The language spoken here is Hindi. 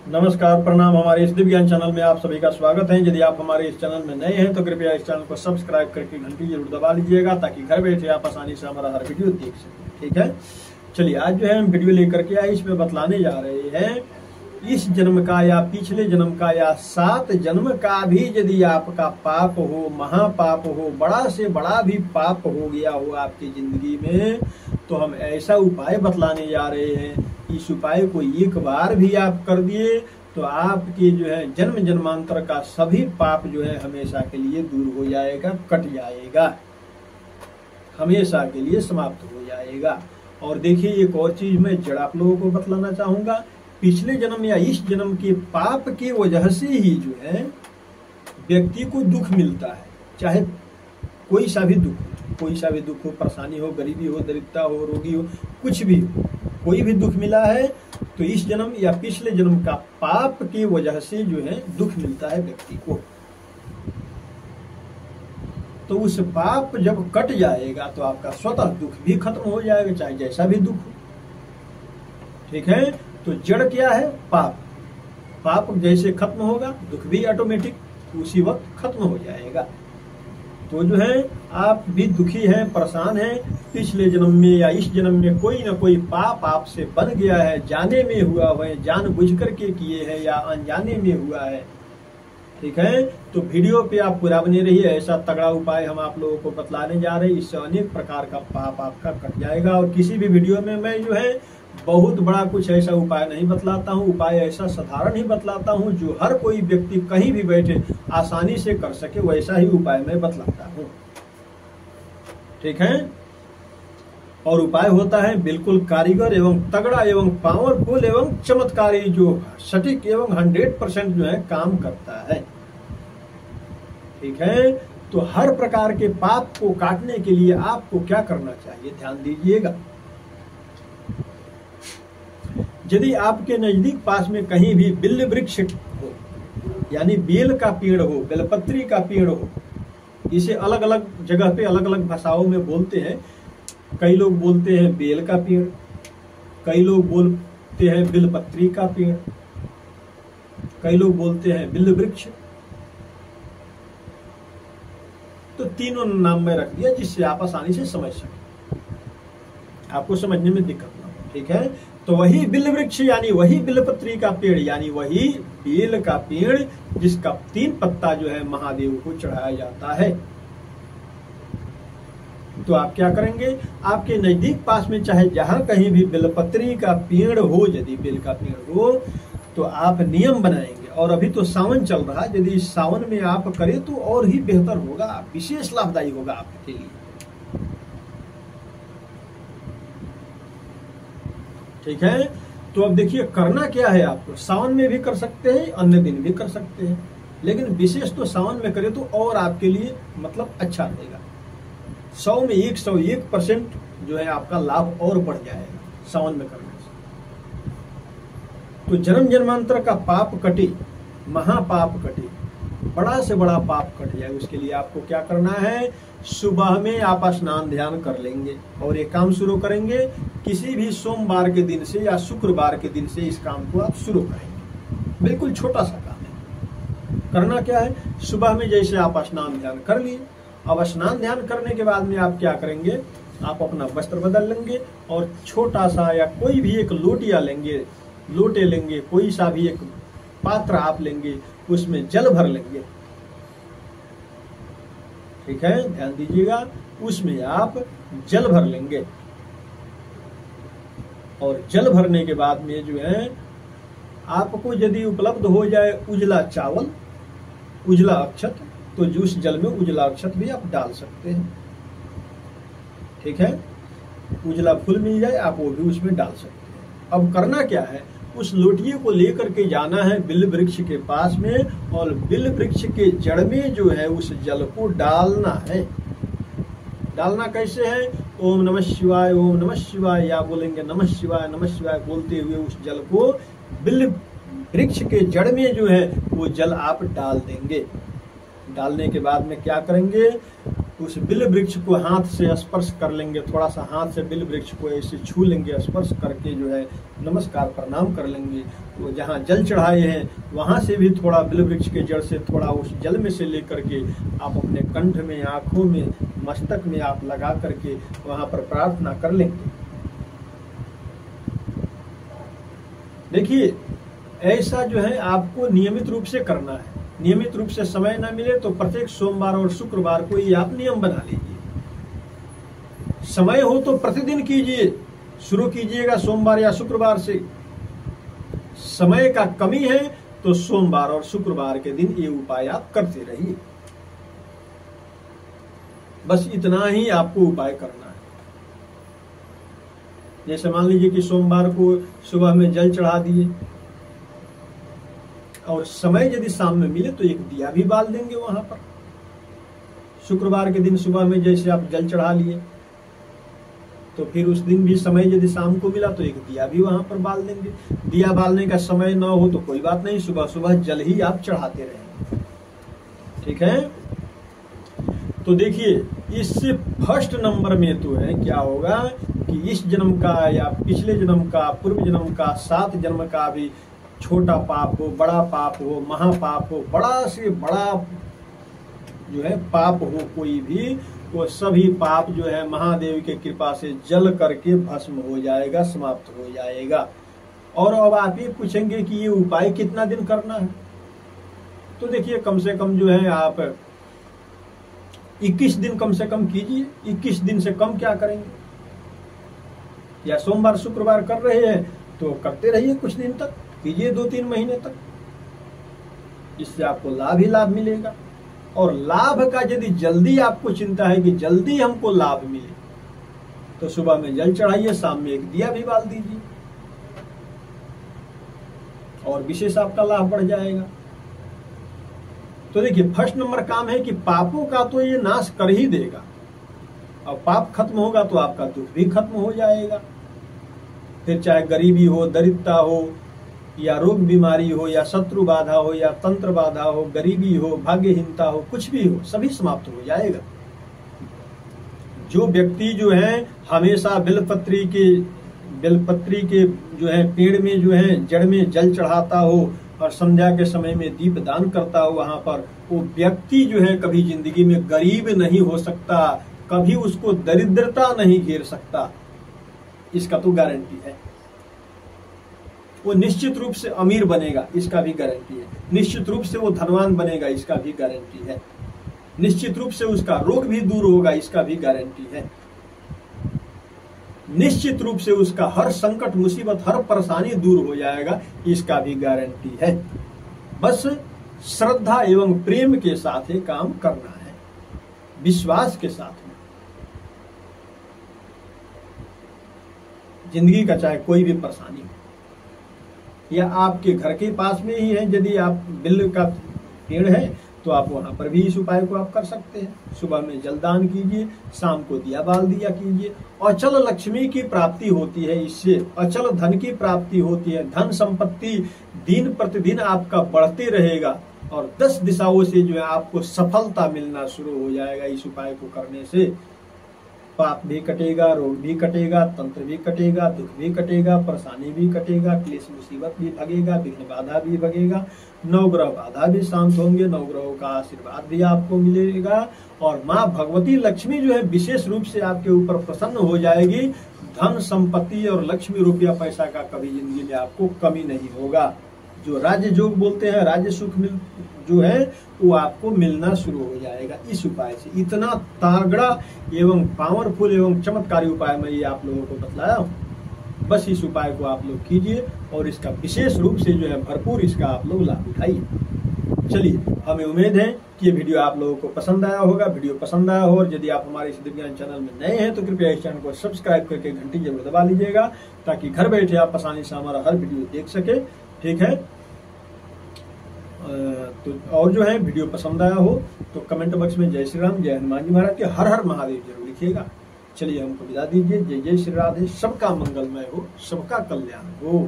नमस्कार, प्रणाम। हमारे इस दिव्य ज्ञान चैनल में आप सभी का स्वागत है। यदि आप हमारे इस चैनल में नए हैं तो कृपया इस चैनल को सब्सक्राइब करके घंटी जरूर दबा लीजिएगा ताकि घर बैठे आप आसानी से हमारा हर वीडियो देख सकें। ठीक है, चलिए आज जो है हम वीडियो लेकर के आए, इसमें बतलाने जा रहे हैं इस जन्म का या पिछले जन्म का या 7 जन्म का भी यदि आपका पाप हो, महापाप हो, बड़ा से बड़ा भी पाप हो गया हो आपकी जिंदगी में, तो हम ऐसा उपाय बतलाने जा रहे हैं। इस उपाय को एक बार भी आप कर दिए तो आपके जो है जन्म जन्मांतर का सभी पाप जो है हमेशा के लिए दूर हो जाएगा, कट जाएगा, हमेशा के लिए समाप्त हो जाएगा। और देखिए एक और चीज मैं जड़ आप लोगों को बतलाना चाहूंगा, पिछले जन्म या इस जन्म के पाप की वजह से ही जो है व्यक्ति को दुख मिलता है, चाहे कोई सा भी दुख हो, परेशानी हो, गरीबी हो, दरिद्रता हो, रोगी हो, कुछ भी हो, कोई भी दुख मिला है तो इस जन्म या पिछले जन्म का पाप की वजह से जो है दुख मिलता है व्यक्ति को। तो उस पाप जब कट जाएगा तो आपका स्वतः दुख भी खत्म हो जाएगा, चाहे जैसा भी दुख हो। ठीक है, तो जड़ क्या है? पाप। पाप जैसे खत्म होगा दुख भी ऑटोमेटिक उसी वक्त खत्म हो जाएगा। तो जो है आप भी दुखी हैं, परेशान हैं, पिछले जन्म में या इस जन्म में कोई ना कोई पाप आपसे बन गया है, जाने में हुआ है, जानबूझ करके किए हैं या अनजाने में हुआ है। ठीक है, तो वीडियो पे आप पूरा बने रहिए, ऐसा तगड़ा उपाय हम आप लोगों को बतलाने जा रहे हैं। इससे अनेक प्रकार का पाप आपका कट जाएगा। और किसी भी वीडियो में मैं जो है बहुत बड़ा कुछ ऐसा उपाय नहीं बतलाता हूँ, उपाय ऐसा साधारण ही बतलाता हूँ जो हर कोई व्यक्ति कहीं भी बैठे आसानी से कर सके, वैसा ही उपाय मैं बतलाता हूँ। ठीक है, और उपाय होता है बिल्कुल कारीगर एवं तगड़ा एवं पावरफुल एवं चमत्कारी, जो सटीक एवं 100% जो है काम करता है। ठीक है, तो हर प्रकार के पाप को काटने के लिए आपको क्या करना चाहिए, ध्यान दीजिएगा। यदि आपके नजदीक पास में कहीं भी बिल्व वृक्ष हो, यानी बेल का पेड़ हो, बेलपत्री का पेड़ हो, इसे अलग अलग जगह पे अलग अलग भाषाओं में बोलते हैं। कई लोग बोलते हैं बेल का पेड़, कई लोग बोलते हैं बिलपत्री का पेड़, कई लोग बोलते हैं बिल्व वृक्ष। तो तीनों नाम में रख दिया जिससे आप आसानी से समझ सकें, आपको समझने में दिक्कत ना हो। ठीक है, तो वही बिल्व वृक्ष यानी वही बिलपत्री का पेड़ यानी वही बेल का पेड़ जिसका 3 पत्ता जो है महादेव को चढ़ाया जाता है। तो आप क्या करेंगे, आपके नजदीक पास में चाहे जहां कहीं भी बिलपत्री का पेड़ हो, यदि बेल का पेड़ हो, तो आप नियम बनाएंगे। और अभी तो सावन चल रहा है, यदि सावन में आप करें तो और ही बेहतर होगा, विशेष लाभदायी होगा आपके लिए। ठीक है, तो अब देखिए करना क्या है आपको। सावन में भी कर सकते हैं, अन्य दिन भी कर सकते हैं, लेकिन विशेष तो सावन में करें तो और आपके लिए मतलब अच्छा रहेगा। 100 में 101% जो है आपका लाभ और बढ़ जाएगा सावन में करने से। तो जन्म जन्मांतर का पाप कटे, महापाप कटे, बड़ा से बड़ा पाप कट जाए, उसके लिए आपको क्या करना है, सुबह में आप स्नान ध्यान कर लेंगे और एक काम शुरू करेंगे। किसी भी सोमवार के दिन से या शुक्रवार के दिन से इस काम को आप शुरू करेंगे। बिल्कुल छोटा सा काम है। करना क्या है, सुबह में जैसे आप स्नान ध्यान कर लिए, अब स्नान ध्यान करने के बाद में आप क्या करेंगे, आप अपना वस्त्र बदल लेंगे और छोटा सा या कोई भी एक लोटिया लेंगे, लोटे लेंगे, कोई सा भी एक पात्र आप लेंगे, उसमें जल भर लेंगे। ठीक है, ध्यान दीजिएगा, उसमें आप जल भर लेंगे और जल भरने के बाद में जो है आपको यदि उपलब्ध हो जाए उजला चावल, उजला अक्षत, तो उस जल में उजला अक्षत भी आप डाल सकते हैं। ठीक है, उजला फूल मिल जाए आप वो भी उसमें डाल सकते हैं। अब करना क्या है, उस लोटिये को लेकर के जाना है बिल्व वृक्ष के पास में और बिल्व वृक्ष के जड़ में जो है उस जल को डालना है। डालना कैसे है, ओम नमः शिवाय, ओम नमः शिवाय, या बोलेंगे नमः शिवाय बोलते हुए उस जल को बिल्व वृक्ष के जड़ में जो है वो जल आप डाल देंगे। डालने के बाद में क्या करेंगे, उस बिल वृक्ष को हाथ से स्पर्श कर लेंगे, थोड़ा सा हाथ से बिल वृक्ष को ऐसे छू लेंगे, स्पर्श करके जो है नमस्कार प्रणाम कर लेंगे। तो जहाँ जल चढ़ाए हैं वहां से भी थोड़ा बिल वृक्ष के जड़ से थोड़ा उस जल में से लेकर के आप अपने कंठ में, आंखों में, मस्तक में आप लगा करके वहां पर प्रार्थना कर लेंगे। देखिए, ऐसा जो है आपको नियमित रूप से करना है। नियमित रूप से समय ना मिले तो प्रत्येक सोमवार और शुक्रवार को ये आप नियम बना लीजिए। समय हो तो प्रतिदिन कीजिए, शुरू कीजिएगा सोमवार या शुक्रवार से। समय का कमी है तो सोमवार और शुक्रवार के दिन ये उपाय आप करते रहिए। बस इतना ही आपको उपाय करना है। जैसे मान लीजिए कि सोमवार को सुबह में जल चढ़ा दिए और समय यदि शाम में मिले तो एक दिया भी बाल देंगे वहां पर। शुक्रवार के दिन सुबह में जैसे आप जल चढ़ा लिए तो फिर उस दिन भी समय यदि शाम को मिला तो एक दिया भी वहां पर बाल देंगे। दिया बालने का समय न हो तो कोई बात नहीं, सुबह सुबह जल ही आप चढ़ाते रहेंगे। ठीक है। तो देखिए, इससे फर्स्ट नंबर में तो है क्या होगा कि इस जन्म का या पिछले जन्म का, पूर्व जन्म का, 7 जन्म का भी छोटा पाप हो, बड़ा पाप हो, महापाप हो, बड़ा से बड़ा जो है पाप हो कोई भी, वो सभी पाप जो है महादेव के कृपा से जल करके भस्म हो जाएगा, समाप्त हो जाएगा। और अब आप ये पूछेंगे कि ये उपाय कितना दिन करना है, तो देखिए कम से कम जो है आप 21 दिन कम से कम कीजिए। 21 दिन से कम क्या करेंगे? या सोमवार शुक्रवार कर रहे हैं तो करते रहिए, कुछ दिन तक कीजिए, 2-3 महीने तक। इससे आपको लाभ ही लाभ मिलेगा। और लाभ का यदि जल्दी आपको चिंता है कि जल्दी हमको लाभ मिले तो सुबह में जल चढ़ाइए, शाम में एक दिया भी बाल दीजिए और विशेष आपका लाभ बढ़ जाएगा। तो देखिए, फर्स्ट नंबर काम है कि पापों का तो ये नाश कर ही देगा। और पाप खत्म होगा तो आपका दुख भी खत्म हो जाएगा। फिर चाहे गरीबी हो, दरिद्रता हो, या रोग बीमारी हो, या शत्रु बाधा हो, या तंत्र बाधा हो, गरीबी हो, भाग्यहीनता हो, कुछ भी हो, सभी समाप्त हो जाएगा। जो व्यक्ति जो है हमेशा बेलपत्री के जो है पेड़ में जो है जड़ में जल चढ़ाता हो और संध्या के समय में दीप दान करता हो, वहां पर वो व्यक्ति जो है कभी जिंदगी में गरीब नहीं हो सकता, कभी उसको दरिद्रता नहीं घेर सकता। इसका तो गारंटी है। वो निश्चित रूप से अमीर बनेगा, इसका भी गारंटी है। निश्चित रूप से वो धनवान बनेगा, इसका भी गारंटी है। निश्चित रूप से उसका रोग भी दूर होगा, इसका भी गारंटी है। निश्चित रूप से उसका हर संकट, मुसीबत, हर परेशानी दूर हो जाएगा, इसका भी गारंटी है। बस श्रद्धा एवं प्रेम के साथ ये काम करना है, विश्वास के साथ में। जिंदगी का चाहे कोई भी परेशानी हो, या आपके घर के पास में ही है, यदि आप बिल का पेड़ है तो आप वहां पर भी इस उपाय को आप कर सकते हैं। सुबह में जलदान कीजिए, शाम को दिया बाल दिया कीजिए। अचल लक्ष्मी की प्राप्ति होती है इससे, अचल धन की प्राप्ति होती है। धन संपत्ति दिन प्रतिदिन आपका बढ़ते रहेगा और 10 दिशाओं से जो है आपको सफलता मिलना शुरू हो जाएगा इस उपाय को करने से। पाप भी कटेगा, रोग भी कटेगा, तंत्र भी कटेगा, दुख भी कटेगा, परेशानी भी कटेगा, क्लेश मुसीबत भी भगेगा, विघ्न बाधा भी भगेगा, नवग्रह बाधा भी शांत होंगे, नवग्रहों का आशीर्वाद भी आपको मिलेगा और माँ भगवती लक्ष्मी जो है विशेष रूप से आपके ऊपर प्रसन्न हो जाएगी। धन संपत्ति और लक्ष्मी रुपया पैसा का कभी जिंदगी में आपको कमी नहीं होगा। जो राज्य योग बोलते हैं, राज्य सुख जो है वो आपको मिलना शुरू हो जाएगा इस उपाय से। इतना तगड़ा एवं पावरफुल एवं चमत्कारी उपाय मैं ये आप लोगों को बतलाया हूँ। बस इस उपाय को आप लोग कीजिए और इसका विशेष रूप से जो है भरपूर इसका आप लोग लाभ उठाइए। चलिए, हमें उम्मीद है कि ये वीडियो आप लोगों को पसंद आया होगा। वीडियो पसंद आया हो और यदि आप हमारे सिद्ध ज्ञान चैनल में नए हैं तो कृपया इस चैनल को सब्सक्राइब करके घंटी जरूर दबा लीजिएगा, ताकि घर बैठे आप आसानी से हमारा हर वीडियो देख सके। ठीक है। तो और जो है वीडियो पसंद आया हो तो कमेंट बॉक्स में जय श्री राम, जय हनुमान जी महाराज के हर हर महादेव जरूर लिखिएगा। चलिए, हमको विदा दीजिए। जय जय श्री राधे। सबका मंगलमय हो, सबका कल्याण हो।